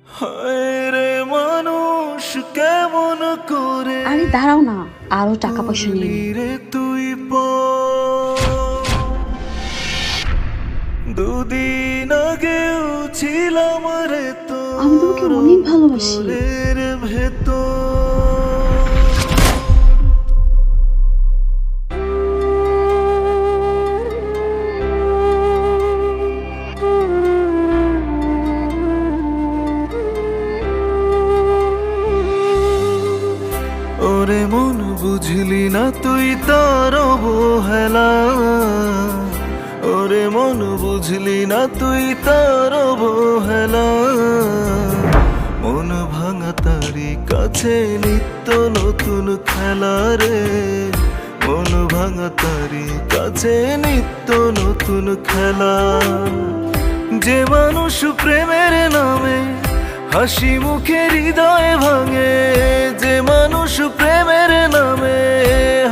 হায় রে মানুষ কেমন করে আরে দাঁড়াও না, আরো টাকা পয়সা নিয়ে নিই। রে তুই দুদিন আগেও ছিলাম রে তো আমি তোমাকে অনেক ভালোবাসি। ভেতর ওরে মন বুঝলি না তুই তার অবহেলা, ওরে মন বুঝলি না তুই তার অবহেলা। মন ভাঙা তারি কাছে নিত্য নতুন খেলা রে, মন ভাঙা তারি কাছে নিত্য নতুন খেলা। যে মানুষ প্রেমের নামে হাসি মুখে হৃদয় ভাঙে, যে মানুষ প্রেমের নামে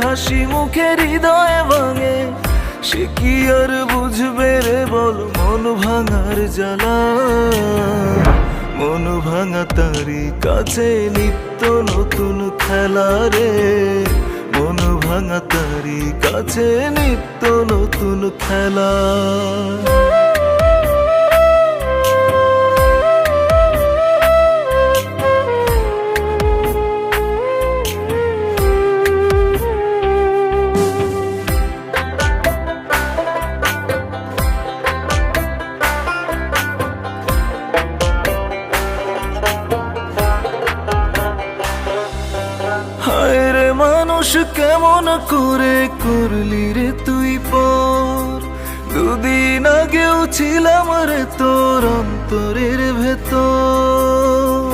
হাসি মুখে হৃদয় ভাঙে, সে কি আর বুঝবে রে বল মন ভাঙার জ্বালা। মন ভাঙা তারি কাছে নিত্য নতুন খেলা রে, মন ভাঙা তারি কাছে নিত্য নতুন খেলা। হায় রে মানুষ কেমন করে করলি রে তুই পর, দুদিন আগেও ছিলাম রে তোর অন্তরের ভেতর।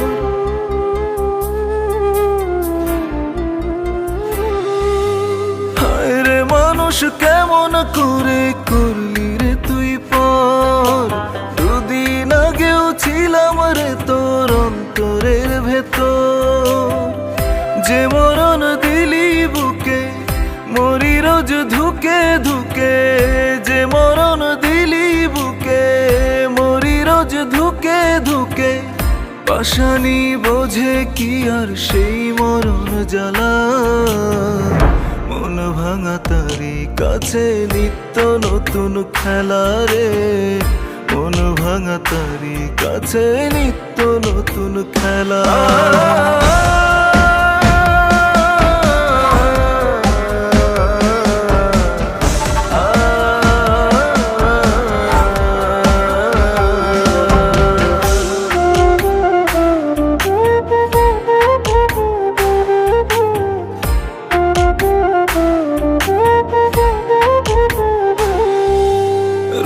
হায় রে মানুষ কেমন করে করলি রে তুই পর, দুদিন আগেও ছিলাম রে তোর অন্তরের ভেতর। যে মরণ দিলি বুকে মরি রোজ ধুকে ধুকে, যে মরণ দিলি বুকে মরি রোজ ধুকে ধুকে, পাশানি বোঝে কি আর সেই মরণ জ্বালা। মন ভাঙা তারি কাছে নিত্য নতুন খেলা রে, মন ভাঙা তারি কাছে নিত্য নতুন খেলা।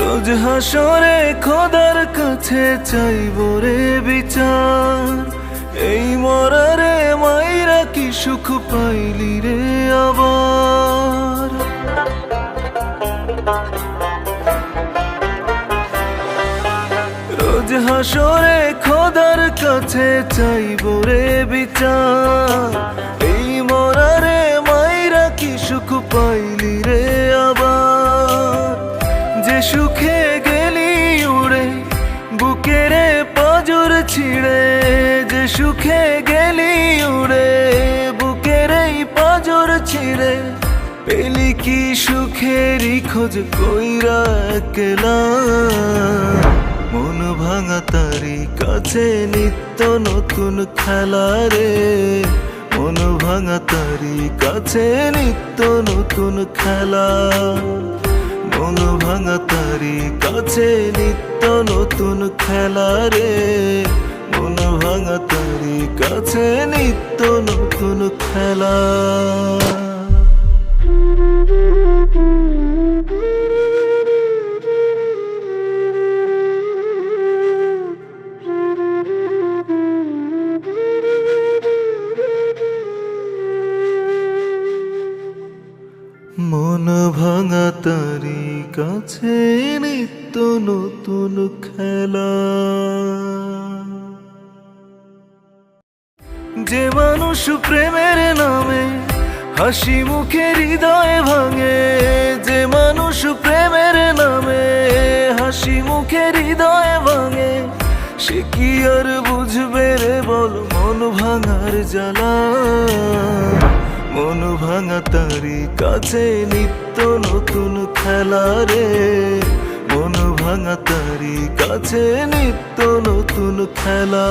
রোজ হাসরে খোদার কাছে চাইব রে বিচার, এই মরারে মাইরা কি সুখ পাইলি রে আবার। রোজ হাসরে খোদার কাছে চাইব রে বিচার, এই মরারে মাইরা কি সুখ পাইলি রে আবার। যে সুখে গেলি উড়ে বুকেরে পাজর ছিঁড়ে, যে সুখে গেলি উড়ে বুকেরে পাজর ছিঁড়ে, পেলি কি সুখেরই খোঁজ কইরা একলা। মন ভাঙা তারি কাছে নিত্য নতুন খেলা রে, মন ভাঙা তারি কাছে নিত্য নতুন খেলা। মন ভাঙা তারি কাছে নিত্য নতুন খেলা রে, মন ভাঙা তারি কাছে নিত্য নতুন খেলা। মন ভাঙা তারি কাছে নিত্য নতুন খেলা। যে মানুষ প্রেমের নামে হাসি মুখে হৃদয় ভাঙে, যে মানুষ প্রেমের নামে হাসি মুখে হৃদয় ভাঙে, সে কি আর বুঝবে রে বল মন ভাঙার জ্বালা। মন ভাঙা তারি কাছে নিত্য নতুন খেলা রে, মন ভাঙা তারি কাছে নিত্য নতুন খেলা।